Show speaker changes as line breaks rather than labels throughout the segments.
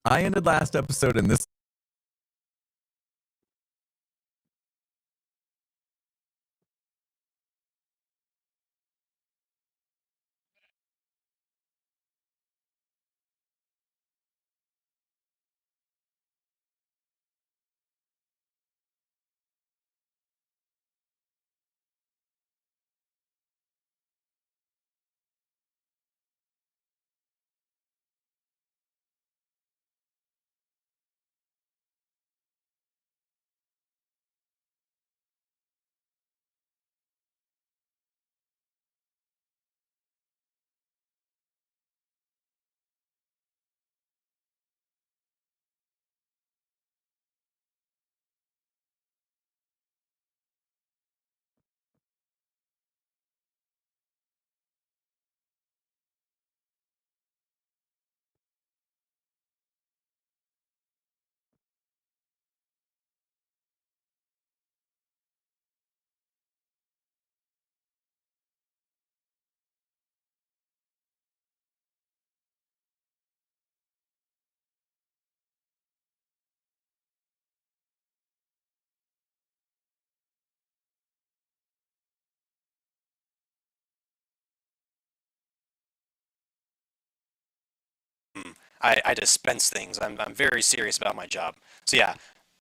I ended last episode in this.
I dispense things. I'm very serious about my job. So yeah,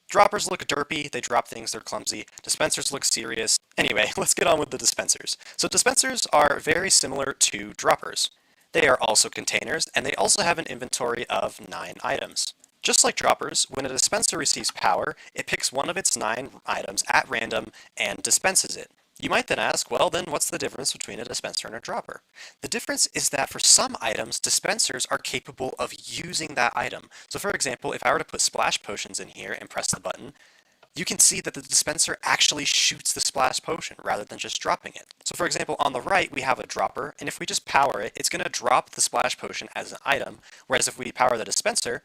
droppers look derpy, they drop things, they're clumsy. Dispensers look serious. Anyway, let's get on with the dispensers. So dispensers are very similar to droppers. They are also containers, and they also have an inventory of 9 items. Just like droppers, when a dispenser receives power, it picks one of its 9 items at random and dispenses it. You might then ask, well then what's the difference between a dispenser and a dropper? The difference is that for some items, dispensers are capable of using that item. So for example, if I were to put splash potions in here and press the button, you can see that the dispenser actually shoots the splash potion rather than just dropping it. So for example, on the right, we have a dropper, and if we just power it, it's going to drop the splash potion as an item, whereas if we power the dispenser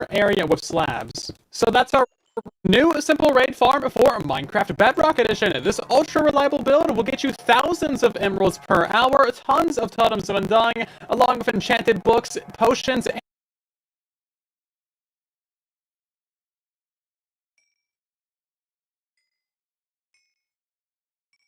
area with slabs. So that's our new simple raid farm for Minecraft Bedrock Edition. This ultra reliable build will get you thousands of emeralds per hour, tons of totems of undying, along with enchanted books, potions,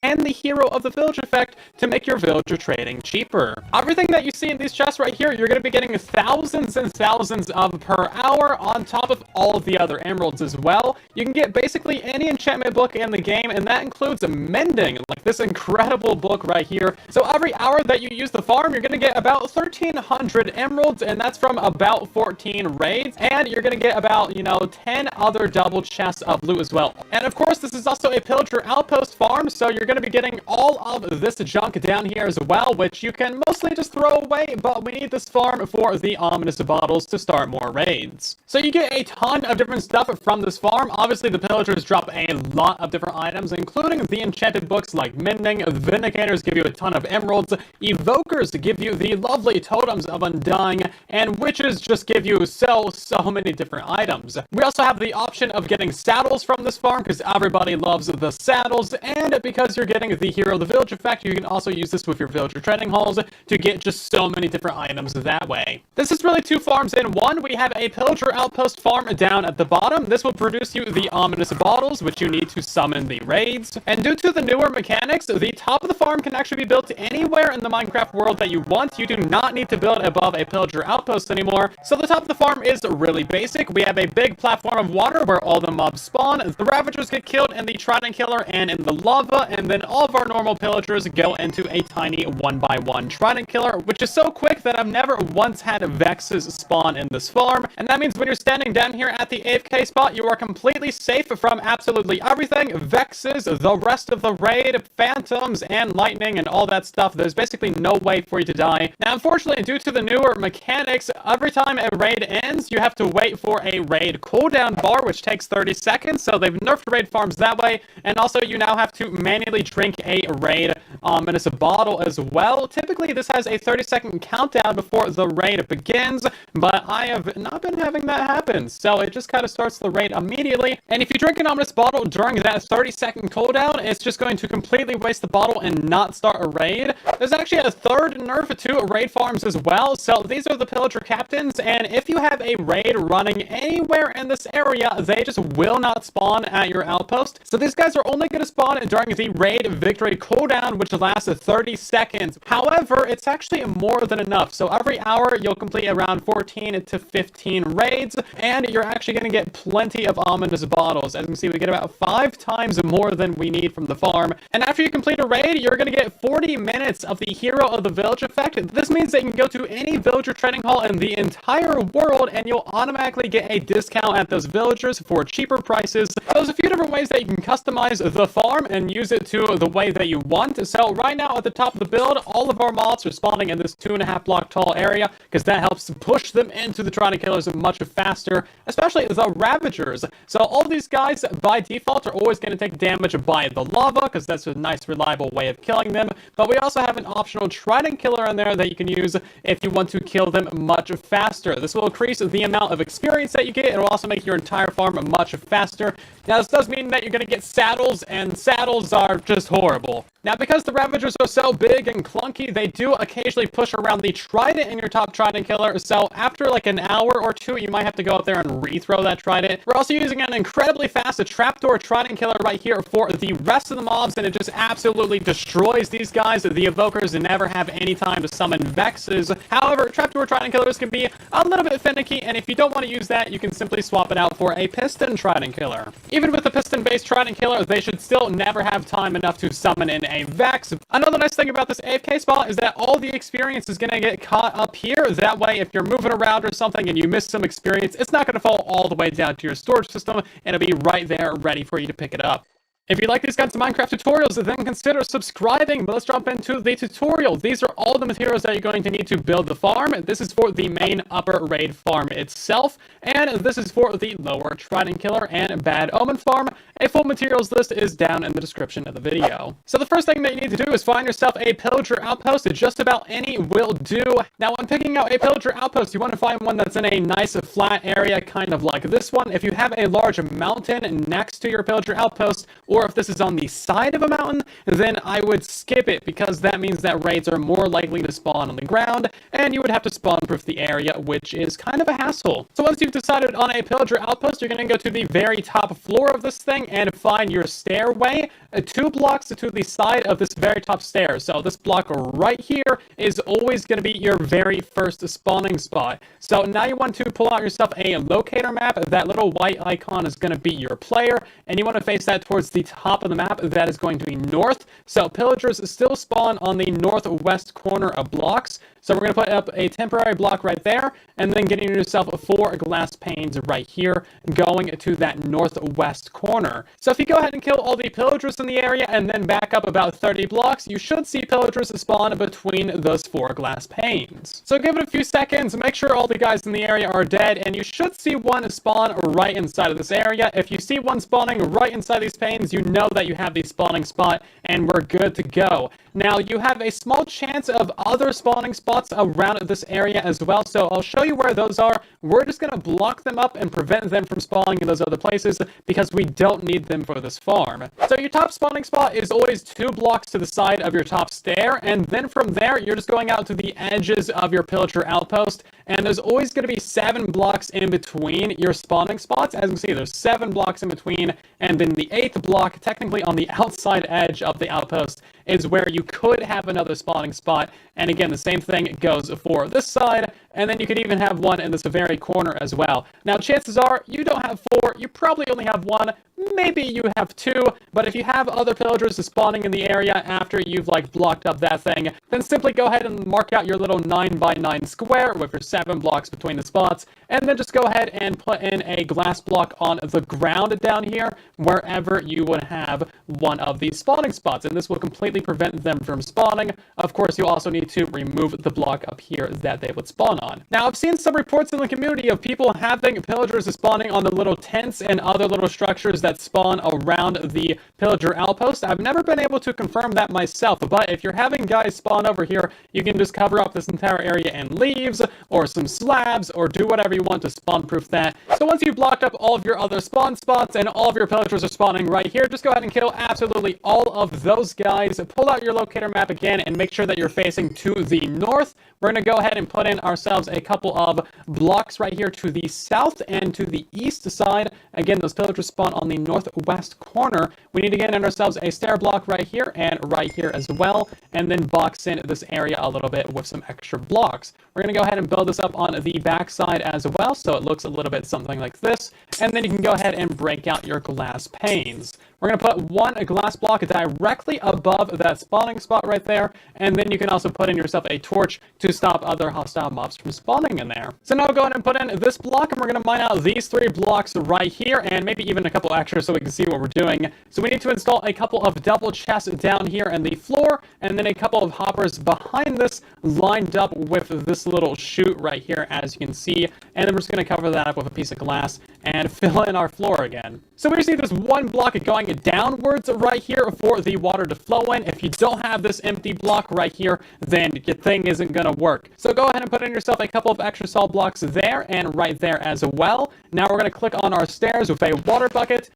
and the hero of the village effect to make your villager trading cheaper. Everything that you see in these chests right here, you're going to be getting thousands and thousands of per hour on top of all of the other emeralds as well. You can get basically any enchantment book in the game, and that includes mending, like this incredible book right here. So every hour that you use the farm, you're going to get about 1,300 emeralds, and that's from about 14 raids, and you're going to get about, 10 other double chests of loot as well. And of course, this is also a pillager outpost farm, so you're going to be getting all of this junk down here as well, which you can mostly just throw away, but we need this farm for the ominous bottles to start more raids. So you get a ton of different stuff from this farm. Obviously, the pillagers drop a lot of different items, including the enchanted books like mending, vindicators give you a ton of emeralds, evokers give you the lovely totems of undying, and witches just give you so many different items. We also have the option of getting saddles from this farm, because everybody loves the saddles, and because you're getting the hero of the village effect, you can also use this with your villager trading halls to get just so many different items that way. This is really two farms in one. We have a pillager outpost farm down at the bottom. This will produce you the ominous bottles, which you need to summon the raids. And due to the newer mechanics, the top of the farm can actually be built anywhere in the Minecraft world that you want. You do not need to build above a pillager outpost anymore. So the top of the farm is really basic. We have a big platform of water where all the mobs spawn. The ravagers get killed in the trident killer and in the lava, and then all of our normal pillagers go into a tiny 1x1 trident killer, which is so quick that I've never once had vexes spawn in this farm. And that means when you're standing down here at the AFK spot, you are completely safe from absolutely everything. Vexes, the rest of the raid, phantoms, and lightning, and all that stuff. There's basically no way for you to die. Now, unfortunately, due to the newer mechanics, every time a raid ends, you have to wait for a raid cooldown bar, which takes 30 seconds. So they've nerfed raid farms that way. And also, you now have to manually drink a raid ominous bottle as well. Typically, this has a 30-second countdown before the raid begins, but I have not been having that happen, so it just kind of starts the raid immediately. And if you drink an ominous bottle during that 30-second cooldown, it's just going to completely waste the bottle and not start a raid. There's actually a third nerf to raid farms as well, so these are the pillager captains, and if you have a raid running anywhere in this area, they just will not spawn at your outpost. So these guys are only going to spawn during the raid victory cooldown, which lasts 30 seconds. However, it's actually more than enough. So every hour, you'll complete around 14 to 15 raids, and you're actually going to get plenty of ominous bottles. As you can see, we get about 5 times more than we need from the farm. And after you complete a raid, you're going to get 40 minutes of the hero of the village effect. This means that you can go to any villager trading hall in the entire world, and you'll automatically get a discount at those villagers for cheaper prices. There's a few different ways that you can customize the farm and use it to the way that you want. So right now at the top of the build, all of our mobs are spawning in this 2.5 block tall area, because that helps to push them into the trident killers much faster, especially the ravagers. So all of these guys by default are always going to take damage by the lava, because that's a nice reliable way of killing them. But we also have an optional trident killer in there that you can use if you want to kill them much faster. This will increase the amount of experience that you get. It will also make your entire farm much faster. Now this does mean that you're going to get saddles, and saddles are just horrible. Now, because the Ravagers are so big and clunky, they do occasionally push around the Trident in your top Trident killer, so after like an hour or two, you might have to go up there and rethrow that Trident. We're also using an incredibly fast Trapdoor Trident killer right here for the rest of the mobs, and it just absolutely destroys these guys. The Evokers never have any time to summon Vexes. However, Trapdoor Trident killers can be a little bit finicky, and if you don't want to use that, you can simply swap it out for a Piston Trident killer. Even with the Piston-based Trident killer, they should still never have time enough to summon in a Vex. Another nice thing about this AFK spot is that all the experience is going to get caught up here. That way, if you're moving around or something and you miss some experience, it's not going to fall all the way down to your storage system, and it'll be right there ready for you to pick it up. If you like these kinds of Minecraft tutorials, then consider subscribing. But let's jump into the tutorial. These are all the materials that you're going to need to build the farm. This is for the main upper raid farm itself, and this is for the lower trident killer and bad omen farm. A full materials list is down in the description of the video. So the first thing that you need to do is find yourself a pillager outpost. Just about any will do. Now, when picking out a pillager outpost, you want to find one that's in a nice flat area, kind of like this one. If you have a large mountain next to your pillager outpost, or if this is on the side of a mountain, then I would skip it, because that means that raids are more likely to spawn on the ground, and you would have to spawn-proof the area, which is kind of a hassle. So once you've decided on a pillager outpost, you're going to go to the very top floor of this thing and find your stairway 2 blocks to the side of this very top stair. So this block right here is always going to be your very first spawning spot. So now you want to pull out yourself a locator map. That little white icon is going to be your player, and you want to face that towards the top of the map. That is going to be north. So pillagers still spawn on the northwest corner of blocks. So we're going to put up a temporary block right there, and then getting yourself 4 glass panes right here, going to that northwest corner. So if you go ahead and kill all the pillagers in the area, and then back up about 30 blocks, you should see pillagers spawn between those 4 glass panes. So give it a few seconds, make sure all the guys in the area are dead, and you should see one spawn right inside of this area. If you see one spawning right inside these panes, you know that you have the spawning spot, and we're good to go. Now, you have a small chance of other spawning spots around this area as well, so I'll show you where those are. We're just going to block them up and prevent them from spawning in those other places, because we don't need them for this farm. So your top spawning spot is always 2 blocks to the side of your top stair, and then from there, you're just going out to the edges of your pillager outpost, and there's always going to be 7 blocks in between your spawning spots. As you can see, there's 7 blocks in between, and then the 8th block, technically on the outside edge of the outpost, is where you could have another spawning spot. And again, the same thing goes for this side, and then you could even have one in this very corner as well. Now, chances are you don't have 4, you probably only have 1, maybe you have 2, but if you have other pillagers spawning in the area after you've like blocked up that thing, then simply go ahead and mark out your little 9x9 square with your 7 blocks between the spots, and then just go ahead and put in a glass block on the ground down here, wherever you would have one of these spawning spots, and this will completely prevent them from spawning. Of course, you also need to remove the block up here that they would spawn on. Now, I've seen some reports in the community of people having pillagers spawning on the little tents and other little structures that spawn around the pillager outpost. I've never been able to confirm that myself, but if you're having guys spawn over here, you can just cover up this entire area in leaves or some slabs, or do whatever you want to spawn proof that. So once you've blocked up all of your other spawn spots and all of your pillagers are spawning right here, just go ahead and kill absolutely all of those guys. Pull out your locator map again and make sure that you're facing to the north. We're going to go ahead and put in ourselves a couple of blocks right here to the south and to the east side. Again, those pillagers spawn on the northwest corner. We need to get in ourselves a stair block right here and right here as well, and then box in this area a little bit with some extra blocks. We're going to go ahead and build this up on the back side as well, so it looks a little bit something like this, and then you can go ahead and break out your glass panes. We're going to put 1 glass block directly above that spawning spot right there, and then you can also put in yourself a torch to stop other hostile mobs from spawning in there. So now go ahead and put in this block, and we're going to mine out these 3 blocks right here, and maybe even a couple extra so we can see what we're doing. So we need to install a couple of double chests down here in the floor, and then a couple of hoppers behind this, lined up with this little chute right here, as you can see, and then we're just going to cover that up with a piece of glass and fill in our floor again. So we just need this 1 block going downwards right here for the water to flow in. If you don't have this empty block right here, then your thing isn't going to work. So go ahead and put in yourself a couple of extra salt blocks there and right there as well. Now we're going to click on our stairs with a water bucket.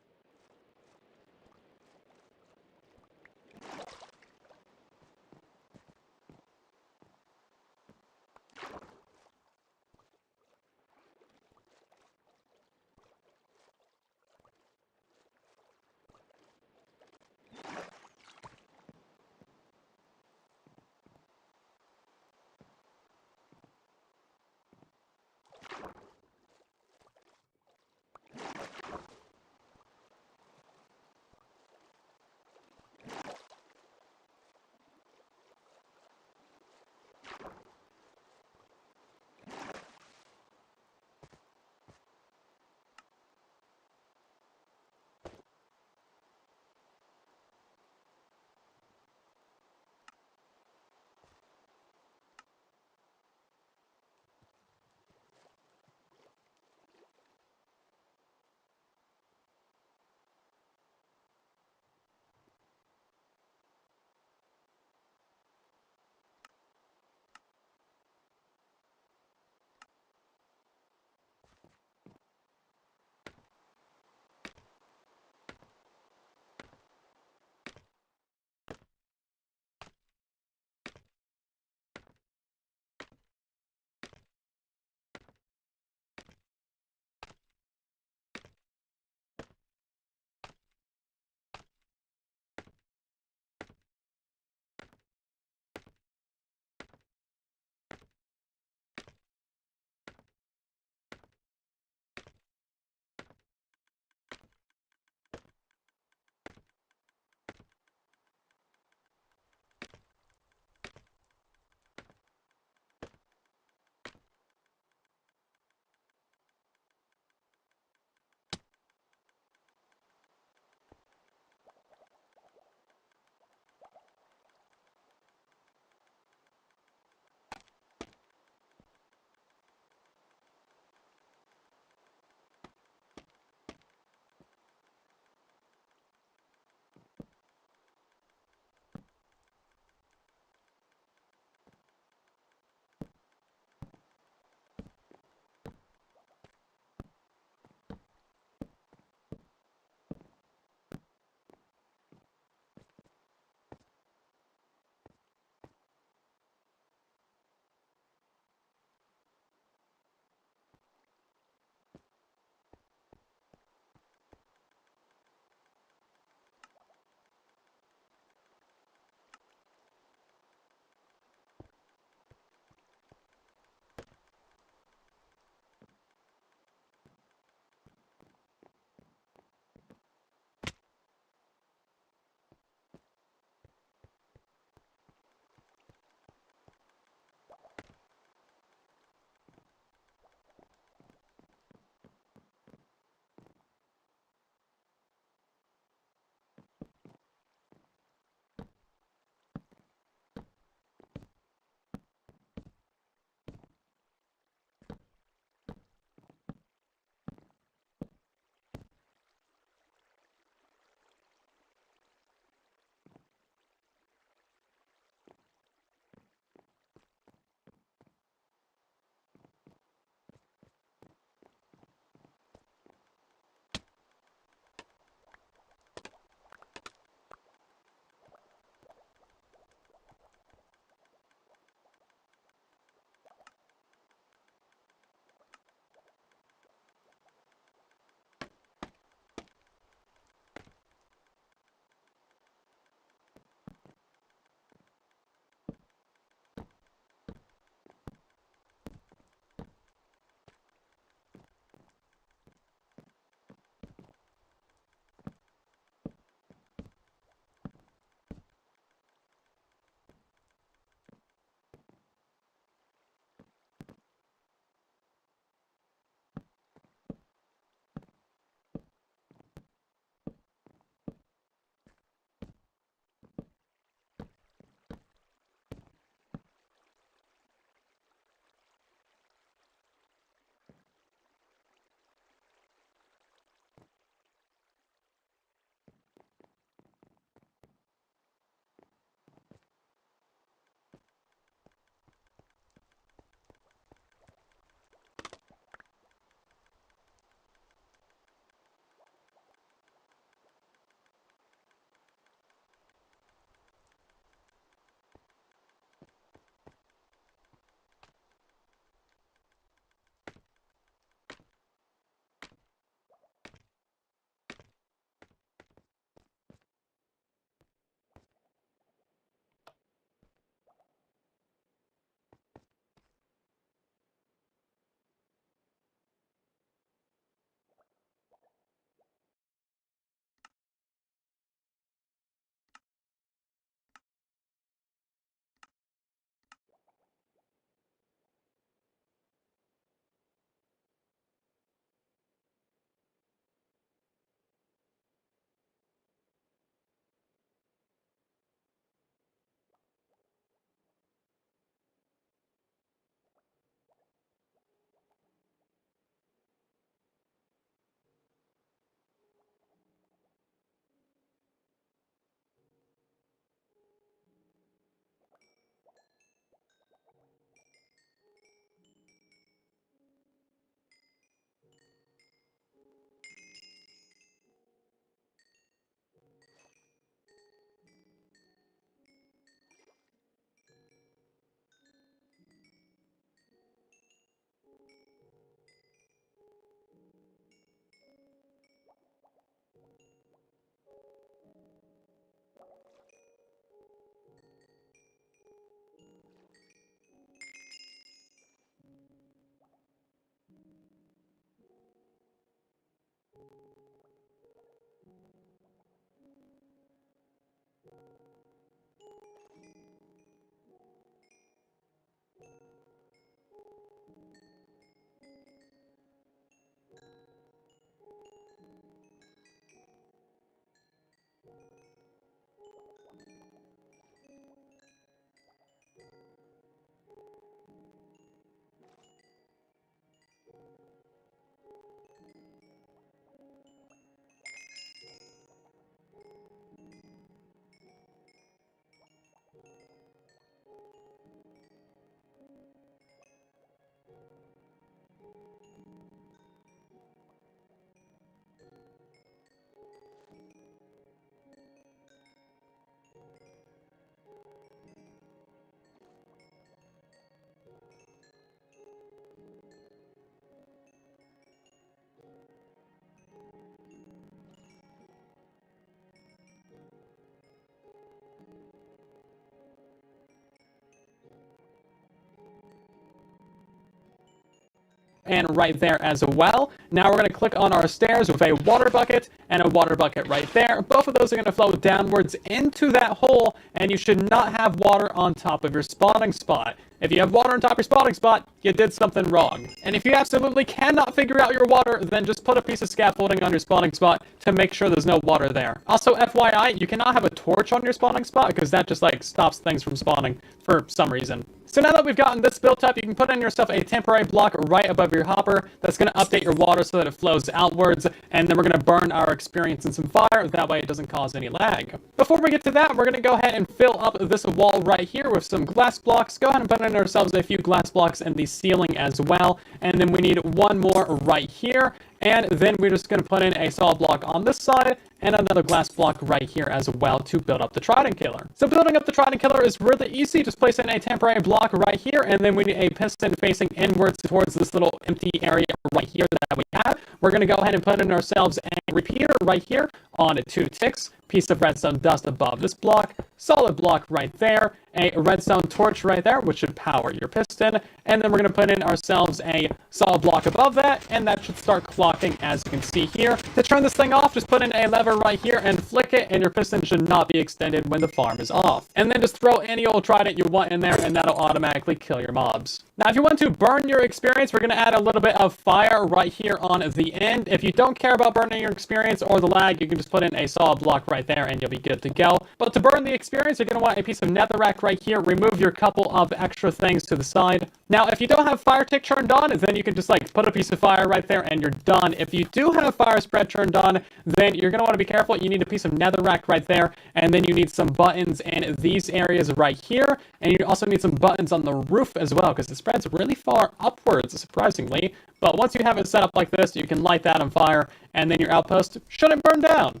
and right there as well. Now we're going to click on our stairs with a water bucket and a water bucket right there. Both of those are going to flow downwards into that hole, and you should not have water on top of your spawning spot. If you have water on top of your spawning spot, you did something wrong. And if you absolutely cannot figure out your water, then just put a piece of scaffolding on your spawning spot to make sure there's no water there. Also, FYI, you cannot have a torch on your spawning spot because that just like stops things from spawning for some reason. So now that we've gotten this built up, you can put in yourself a temporary block right above your hopper that's going to update your water so that it flows outwards, and then we're going to burn our experience in some fire, that way it doesn't cause any lag. Before we get to that, we're going to go ahead and fill up this wall right here with some glass blocks. Go ahead and put in ourselves a few glass blocks in the ceiling as well, and then we need one more right here, and then we're just going to put in a solid block on this side, and another glass block right here as well to build up the Trident Killer. So building up the Trident Killer is really easy. Just place in a temporary block right here, and then we need a piston facing inwards towards this little empty area right here that we have. We're going to go ahead and put in ourselves a repeater right here on 2 ticks, piece of redstone dust above this block, solid block right there, a redstone torch right there, which should power your piston, and then we're going to put in ourselves a solid block above that, and that should start clocking, as you can see here. To turn this thing off, just put in a lever right here and flick it, and your piston should not be extended when the farm is off. And then just throw any old trident you want in there, and that'll automatically kill your mobs. Now, if you want to burn your experience, we're going to add a little bit of fire right here on the end. If you don't care about burning your experience or the lag, you can just put in a solid block right there, and you'll be good to go. But to burn the experience, you're going to want a piece of netherrack right here. Remove your couple of extra things to the side. Now, if you don't have fire tick turned on, then you can just like put a piece of fire right there and you're done. If you do have fire spread turned on, then you're going to want to be careful. You need a piece of netherrack right there, and then you need some buttons in these areas right here, and you also need some buttons on the roof as well, because it spreads really far upwards, surprisingly. But once you have it set up like this, you can light that on fire, and then your outpost shouldn't burn down.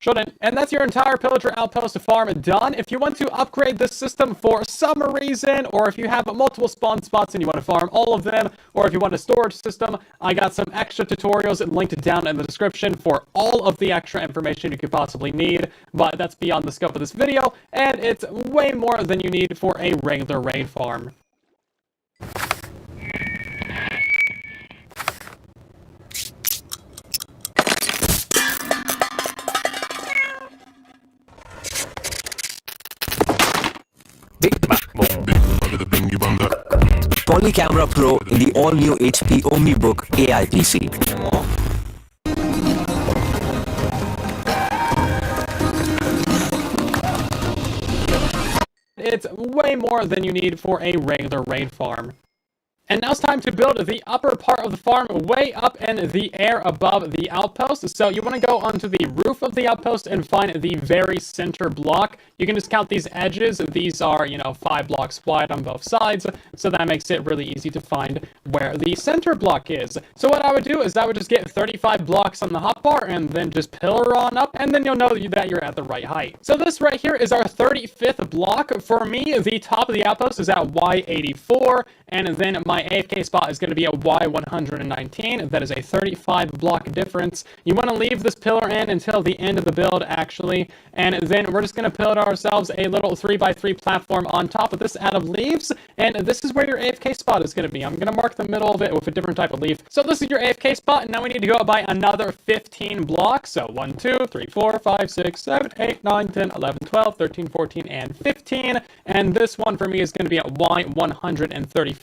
Shouldn't. And that's your entire pillager outpost farm done. If you want to upgrade this system for some reason, or if you have multiple spawn spots and you want to farm all of them, or if you want a storage system, I got some extra tutorials linked down in the description for all of the extra information you could possibly need, but that's beyond the scope of this video, and it's way more than you need for a regular raid farm.
Polycamera Pro in the all-new HP OmniBook AI PC.
It's way more than you need for a regular raid farm. And now it's time to build the upper part of the farm way up in the air above the outpost. So you want to go onto the roof of the outpost and find the very center block. You can just count these edges. These are, 5 blocks wide on both sides. So that makes it really easy to find where the center block is. So what I would do is I would just get 35 blocks on the hotbar and then just pillar on up. And then you'll know that you're at the right height. So this right here is our 35th block. For me, the top of the outpost is at Y84. And then my AFK spot is going to be at Y119. That is a 35 block difference. You want to leave this pillar in until the end of the build, actually. And then we're just going to build ourselves a little 3x3 platform on top of this out of leaves. And this is where your AFK spot is going to be. I'm going to mark the middle of it with a different type of leaf. So this is your AFK spot. And now we need to go by another 15 blocks. So 1, 2, 3, 4, 5, 6, 7, 8, 9, 10, 11, 12, 13, 14, and 15. And this one for me is going to be at Y134.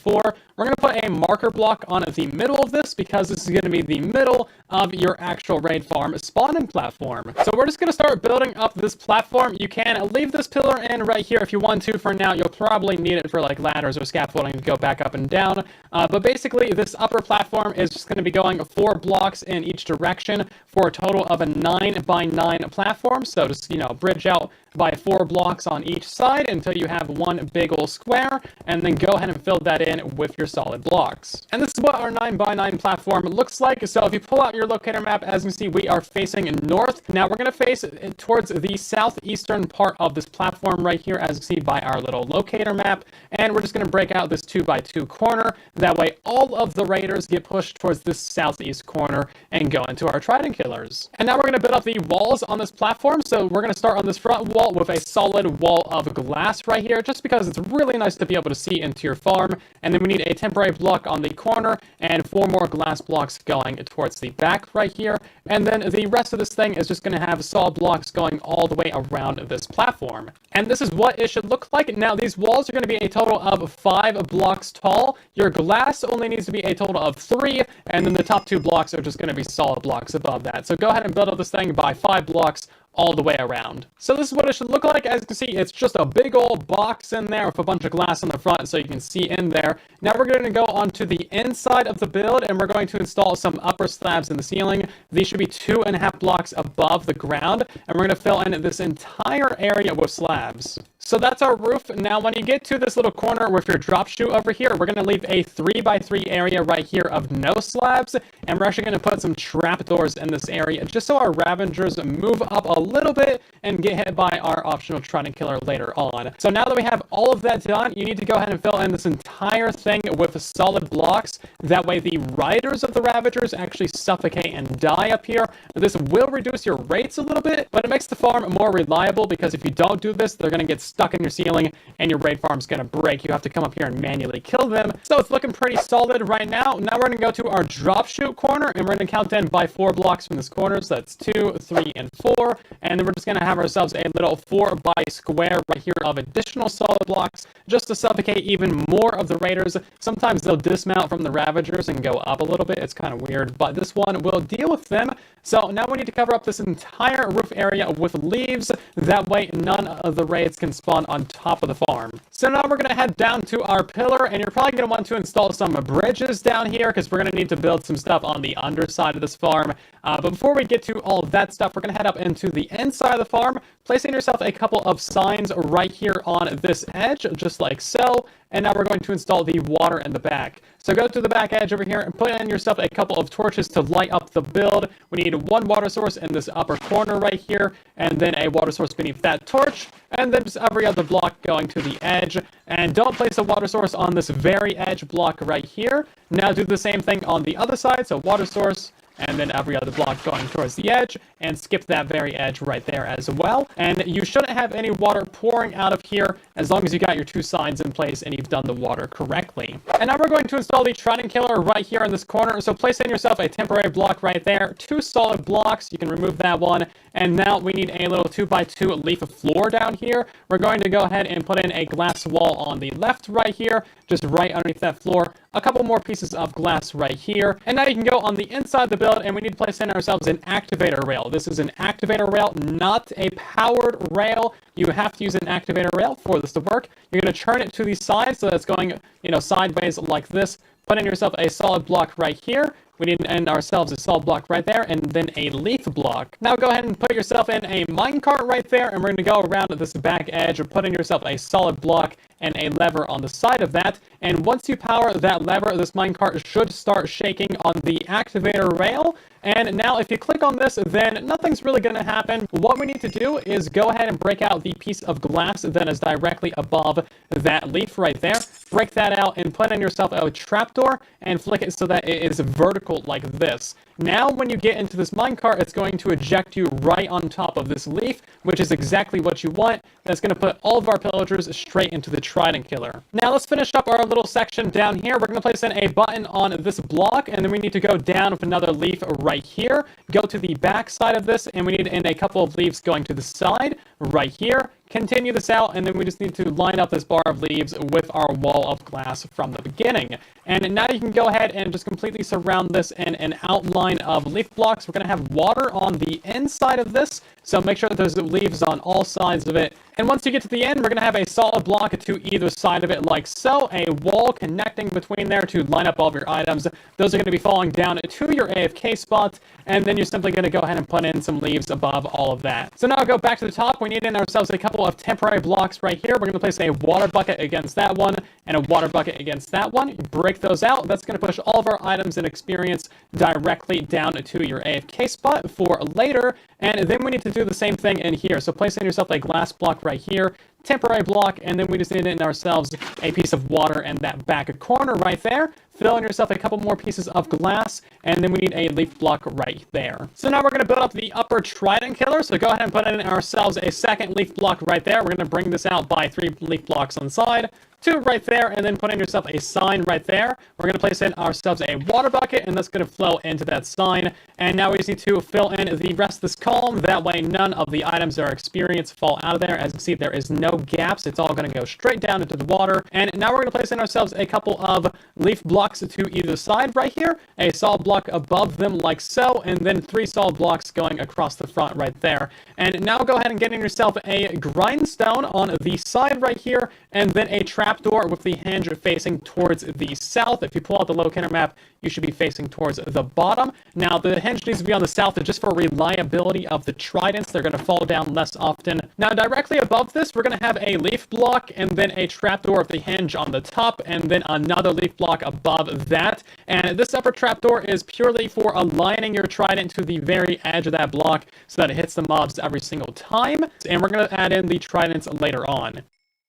We're going to put a marker block on the middle of this because this is going to be the middle of your actual raid farm spawning platform. So we're just going to start building up this platform. You can leave this pillar in right here if you want to for now. You'll probably need it for like ladders or scaffolding to go back up and down. But basically this upper platform is just going to be going 4 blocks in each direction for a total of a 9x9 platform. So just, bridge out by 4 blocks on each side until you have one big old square, and then go ahead and fill that in with your solid blocks. And this is what our 9x9 platform looks like. So if you pull out your locator map, as you can see, we are facing north. Now we're going to face towards the southeastern part of this platform right here, as you can see by our little locator map. And we're just going to break out this 2x2 corner. That way all of the raiders get pushed towards this southeast corner and go into our Trident Killers. And now we're going to build up the walls on this platform. So we're going to start on this front wall. wall with a solid wall of glass right here, just because it's really nice to be able to see into your farm. And then we need a temporary block on the corner and 4 more glass blocks going towards the back right here. And then the rest of this thing is just going to have solid blocks going all the way around this platform. And this is what it should look like. Now, these walls are going to be a total of 5 blocks tall. Your glass only needs to be a total of 3, and then the top 2 blocks are just going to be solid blocks above that. So go ahead and build up this thing by 5 blocks all the way around. So this is what it should look like. As you can see, it's just a big old box in there with a bunch of glass on the front so you can see in there. Now we're going to go onto the inside of the build, and we're going to install some upper slabs in the ceiling. These should be 2.5 blocks above the ground, and we're going to fill in this entire area with slabs. So that's our roof. Now, when you get to this little corner with your drop chute over here, we're going to leave a 3x3 area right here of no slabs, and we're actually going to put some trapdoors in this area just so our Ravagers move up a little bit and get hit by our optional Trident Killer later on. So now that we have all of that done, you need to go ahead and fill in this entire thing with solid blocks. That way the riders of the Ravagers actually suffocate and die up here. This will reduce your rates a little bit, but it makes the farm more reliable, because if you don't do this, they're going to get stuck in your ceiling and your raid farm's going to break. You have to come up here and manually kill them. So it's looking pretty solid right now. Now we're going to go to our drop chute corner, and we're going to count down by 4 blocks from this corner. So that's 2, 3, and 4. And then we're just going to have ourselves a little 4x square right here of additional solid blocks just to suffocate even more of the raiders. Sometimes they'll dismount from the Ravagers and go up a little bit. It's kind of weird, but this one will deal with them. So now we need to cover up this entire roof area with leaves. That way none of the raids can spawn on top of the farm. So now we're going to head down to our pillar, and you're probably going to want to install some bridges down here, because we're going to need to build some stuff on the underside of this farm. But before we get to all of that stuff, we're going to head up into the inside of the farm, placing yourself a couple of signs right here on this edge, just like so. And now we're going to install the water in the back. So go to the back edge over here and put in yourself a couple of torches to light up the build. We need 1 water source in this upper corner right here, and then a water source beneath that torch, and then just every other block going to the edge. And don't place a water source on this very edge block right here. Now do the same thing on the other side, so water source, and then every other block going towards the edge, and skip that very edge right there as well. And you shouldn't have any water pouring out of here as long as you got your 2 sides in place and you've done the water correctly. And now we're going to install the Trident Killer right here in this corner. So place in yourself a temporary block right there, 2 solid blocks. You can remove that one. And now we need a little 2x2 leaf floor down here. We're going to go ahead and put in a glass wall on the left right here, just right underneath that floor. A couple more pieces of glass right here. And now you can go on the inside of the build, and we need to place in ourselves an activator rail. This is an activator rail, not a powered rail. You have to use an activator rail for this to work. You're going to turn it to the side so that's going, sideways like this. Put in yourself a solid block right here. We need to end ourselves a solid block right there, and then a leaf block. Now go ahead and put yourself in a minecart right there, and we're going to go around this back edge, put in yourself a solid block and a lever on the side of that. And once you power that lever, this minecart should start shaking on the activator rail. And now if you click on this, then nothing's really going to happen. What we need to do is go ahead and break out the piece of glass that is directly above that leaf right there. Break that out and put in yourself a trapdoor and flick it so that it is vertical like this. Now, when you get into this minecart, it's going to eject you right on top of this leaf, which is exactly what you want. That's going to put all of our pillagers straight into the Trident Killer. Now, let's finish up our little section down here. We're going to place in a button on this block, and then we need to go down with another leaf right here. Go to the back side of this, and we need in a couple of leaves going to the side right here. Continue this out, and then we just need to line up this bar of leaves with our wall of glass from the beginning. And now you can go ahead and just completely surround this in an outline of leaf blocks. We're going to have water on the inside of this, so make sure that there's leaves on all sides of it. And once you get to the end, we're going to have a solid block to either side of it like so, a wall connecting between there to line up all of your items. Those are going to be falling down to your AFK spot, and then you're simply going to go ahead and put in some leaves above all of that. So now I'll go back to the top. We need in ourselves a couple of temporary blocks right here. We're going to place a water bucket against that one and a water bucket against that one. Break those out. That's going to push all of our items and experience directly down to your AFK spot for later. And then we need to do the same thing in here. So place in yourself a glass block right here, temporary block, and then we just need in ourselves a piece of water in that back corner right there. Fill in yourself a couple more pieces of glass, and then we need a leaf block right there. So now we're going to build up the upper trident killer, so go ahead and put in ourselves a second leaf block right there. We're going to bring this out by 3 leaf blocks on the side, 2 right there, and then put in yourself a sign right there. We're going to place in ourselves a water bucket, and that's going to flow into that sign. And now we just need to fill in the rest of this column. That way none of the items that are experienced fall out of there. As you can see, there is no gaps. It's all going to go straight down into the water. And now we're going to place in ourselves a couple of leaf blocks to either side right here, a solid block above them like so, and then 3 solid blocks going across the front right there. And now go ahead and get in yourself a grindstone on the side right here, and then a trapdoor with the hinge facing towards the south. If you pull out the locator map, you should be facing towards the bottom. Now, the hinge needs to be on the south just for reliability of the tridents. They're going to fall down less often. Now, directly above this, we're going to have a leaf block and then a trapdoor with the hinge on the top, and then another leaf block above that. And this upper trapdoor is purely for aligning your trident to the very edge of that block so that it hits the mobs every single time. And we're going to add in the tridents later on.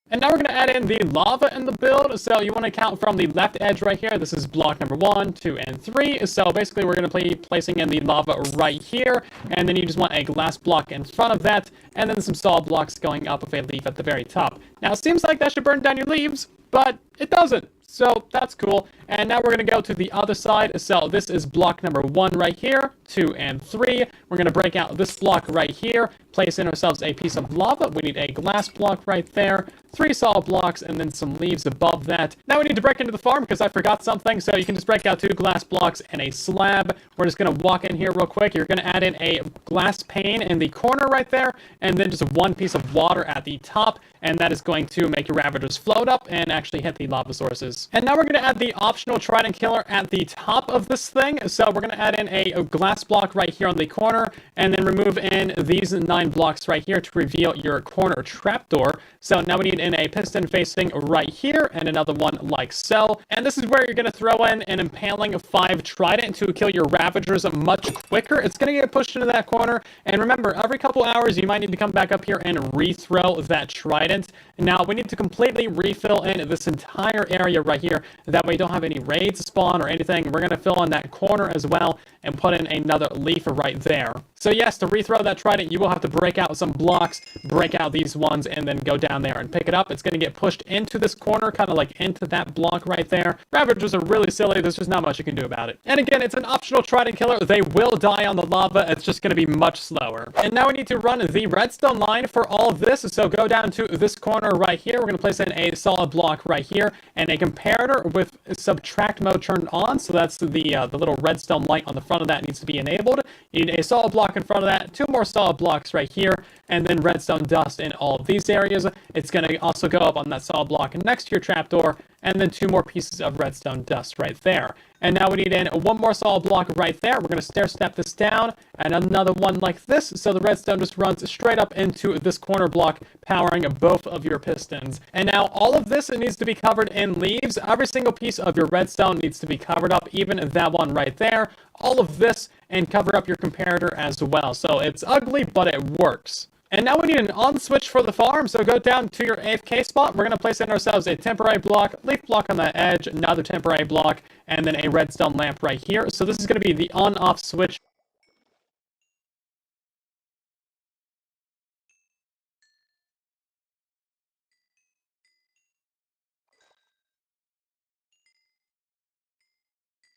And now we're going to add in the lava in the build. So you want to count from the left edge right here. This is block number 1, 2, and 3. So basically we're going to be placing in the lava right here. And then you just want a glass block in front of that. And then some solid blocks going up with a leaf at the very top. Now it seems like that should burn down your leaves, but it doesn't. So that's cool. And now we're going to go to the other side. So this is block number 1 right here, 2 and 3. We're going to break out this block right here, place in ourselves a piece of lava. We need a glass block right there, 3 solid blocks, and then some leaves above that. Now we need to break into the farm because I forgot something. So you can just break out 2 glass blocks and a slab. We're just going to walk in here real quick. You're going to add in a glass pane in the corner right there, and then just 1 piece of water at the top. And that is going to make your Ravagers float up and actually hit the lava sources. And now we're going to add the optional trident killer at the top of this thing. So we're going to add in a glass block right here on the corner, and then remove in these 9 blocks right here to reveal your corner trapdoor. So now we need in a piston facing right here, and another one like so. And this is where you're going to throw in an impaling 5 trident to kill your Ravagers much quicker. It's going to get pushed into that corner. And remember, every couple hours you might need to come back up here and rethrow that trident. Now we need to completely refill in this entire area right here. That way you don't have any raids spawn or anything. We're going to fill in that corner as well and put in another leaf right there. So yes, to rethrow that trident, you will have to break out some blocks, break out these ones, and then go down there and pick it up. It's going to get pushed into this corner, kind of like into that block right there. Ravagers are really silly. There's just not much you can do about it. And again, it's an optional trident killer. They will die on the lava. It's just going to be much slower. And now we need to run the redstone line for all of this. So go down to this corner right here. We're going to place in a solid block right here and a comparator with subtract mode turned on. So that's the little redstone light on the front of that needs to be enabled. You need a solid block in front of that, 2 more solid blocks right here, and then redstone dust in all of these areas. It's going to also go up on that solid block next to your trapdoor, and then 2 more pieces of redstone dust right there. And now we need in 1 more solid block right there. We're going to stair step this down, and another one like this, so the redstone just runs straight up into this corner block, powering both of your pistons. And now all of this needs to be covered in leaves. Every single piece of your redstone needs to be covered up, even that one right there. All of this, and cover up your comparator as well. So it's ugly, but it works. And now we need an on switch for the farm, so go down to your AFK spot. We're going to place in ourselves a temporary block, leaf block on that edge, another temporary block, and then a redstone lamp right here. So this is going to be the on-off switch.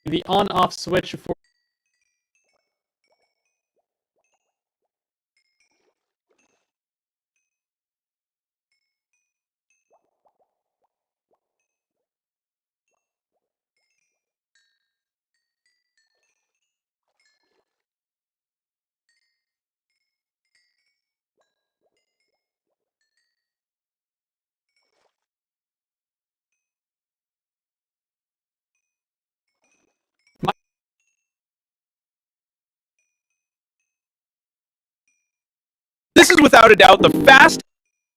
The on-off switch for
This is without a doubt the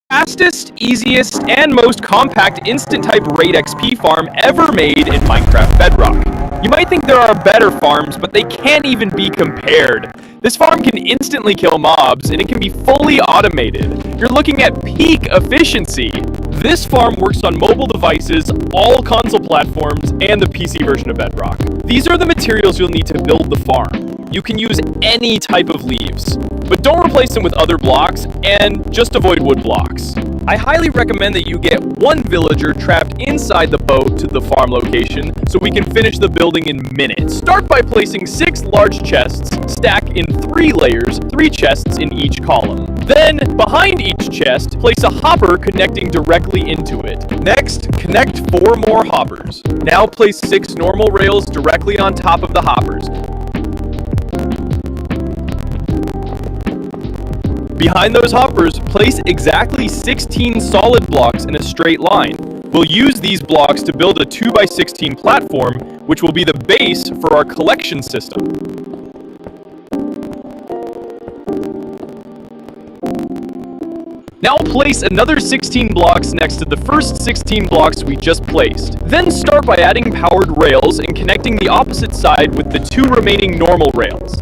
fastest, easiest, and most compact instant-type raid XP farm ever made in Minecraft Bedrock. You might think there are better farms, but they can't even be compared. This farm can instantly kill mobs, and it can be fully automated. You're looking at peak efficiency. This farm works on mobile devices, all console platforms, and the PC version of Bedrock. These are the materials you'll need to build the farm. You can use any type of leaves, but don't replace them with other blocks, and just avoid wood blocks. I highly recommend that you get one villager trapped inside the boat to the farm location so we can finish the building in minutes. Start by placing 6 large chests, stack in 3 layers, 3 chests in each column. Then, behind each chest, place a hopper connecting directly into it. Next, connect 4 more hoppers. Now place 6 normal rails directly on top of the hoppers. Behind those hoppers, place exactly 16 solid blocks in a straight line. We'll use these blocks to build a 2x16 platform, which will be the base for our collection system. Now place another 16 blocks next to the first 16 blocks we just placed. Then start by adding powered rails and connecting the opposite side with the 2 remaining normal rails.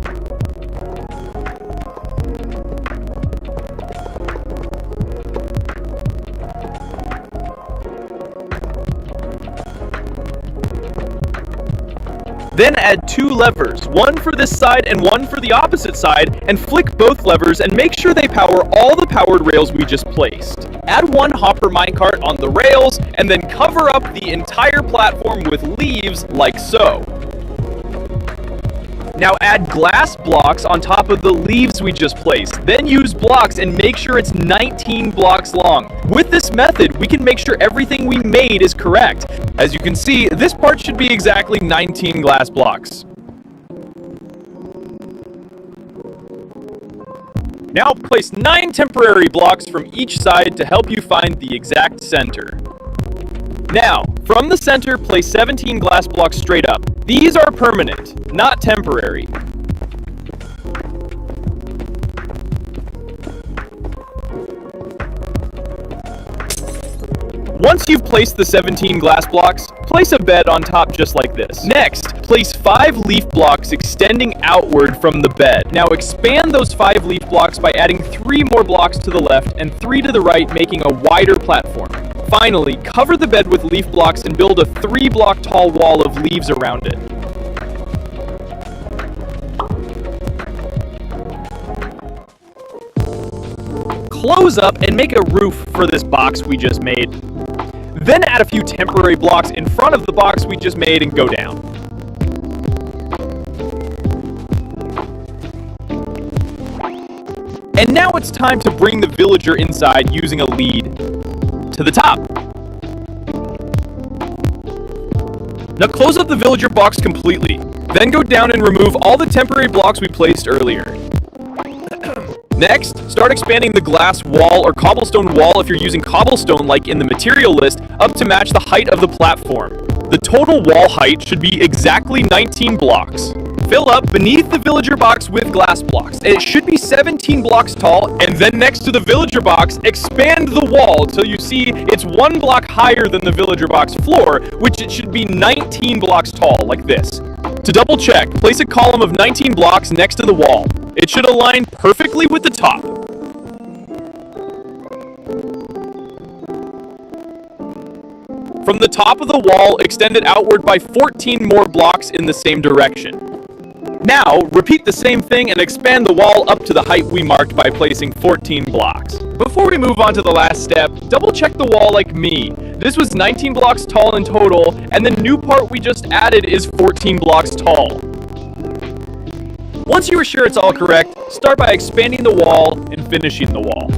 Then add 2 levers, one for this side and one for the opposite side, and flick both levers and make sure they power all the powered rails we just placed. Add 1 hopper minecart on the rails, and then cover up the entire platform with leaves like so. Now add glass blocks on top of the leaves we just placed. Then use blocks and make sure it's 19 blocks long. With this method, we can make sure everything we made is correct. As you can see, this part should be exactly 19 glass blocks. Now place 9 temporary blocks from each side to help you find the exact center. Now, from the center, place 17 glass blocks straight up. These are permanent, not temporary. Once you've placed the 17 glass blocks, place a bed on top just like this. Next, place 5 leaf blocks extending outward from the bed. Now expand those 5 leaf blocks by adding 3 more blocks to the left and 3 to the right, making a wider platform. Finally, cover the bed with leaf blocks and build a 3-block tall wall of leaves around it. Close up and make a roof for this box we just made. Then add a few temporary blocks in front of the box we just made and go down. And now it's time to bring the villager inside using a lead to the top. Now close up the villager box completely. Then go down and remove all the temporary blocks we placed earlier. Next, start expanding the glass wall or cobblestone wall if you're using cobblestone like in the material list up to match the height of the platform. The total wall height should be exactly 19 blocks. Fill up beneath the villager box with glass blocks. It should be 17 blocks tall, and then next to the villager box, expand the wall till you see it's 1 block higher than the villager box floor, which it should be 19 blocks tall, like this. To double check, place a column of 19 blocks next to the wall. It should align perfectly with the top. From the top of the wall, extend it outward by 14 more blocks in the same direction. Now, repeat the same thing and expand the wall up to the height we marked by placing 14 blocks. Before we move on to the last step, double check the wall like me. This was 19 blocks tall in total, and the new part we just added is 14 blocks tall. Once you are sure it's all correct, start by expanding the wall and finishing the wall.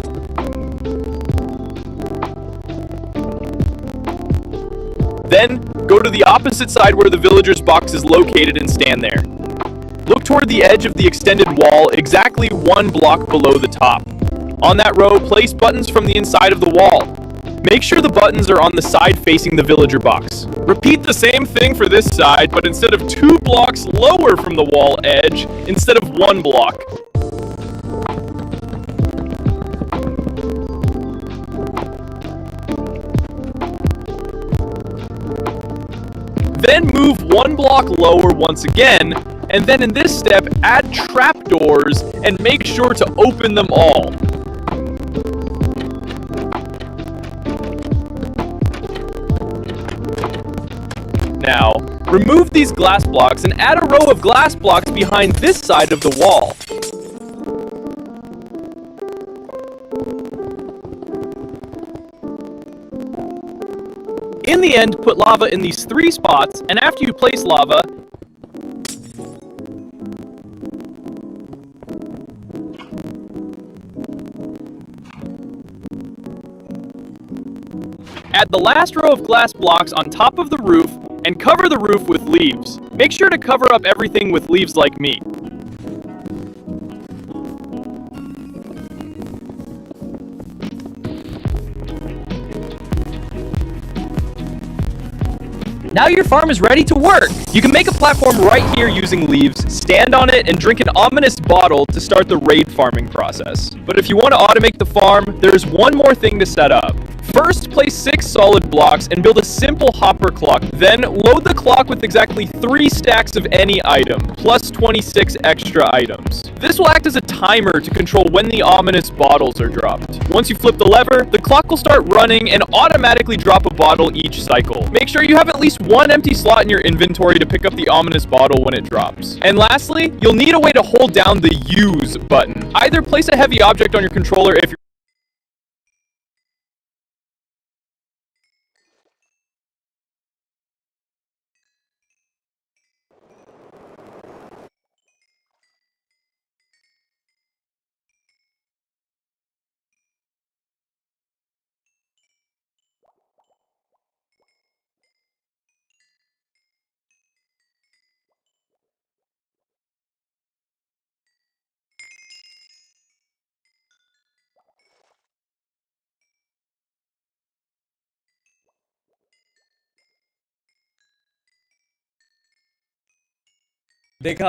Then, go to the opposite side where the villager's box is located and stand there. Look toward the edge of the extended wall, exactly 1 block below the top. On that row, place buttons from the inside of the wall. Make sure the buttons are on the side facing the villager box. Repeat the same thing for this side, but instead of 2 blocks lower from the wall edge, instead of 1 block. Then move 1 block lower once again, And then in this step, add trapdoors and make sure to open them all. Now, remove these glass blocks and add a row of glass blocks behind this side of the wall. In the end, put lava in these 3 spots, and after you place lava, add the last row of glass blocks on top of the roof and cover the roof with leaves. Make sure to cover up everything with leaves like me. Now your farm is ready to work! You can make a platform right here using leaves, stand on it, and drink an ominous bottle to start the raid farming process. But if you want to automate the farm, there's one more thing to set up. First, place 6 solid blocks and build a simple hopper clock. Then, load the clock with exactly 3 stacks of any item, plus 26 extra items. This will act as a timer to control when the ominous bottles are dropped. Once you flip the lever, the clock will start running and automatically drop a bottle each cycle. Make sure you have at least 1 empty slot in your inventory to pick up the ominous bottle when it drops. And lastly, you'll need a way to hold down the use button. Either place a heavy object on your controller if you're
देखा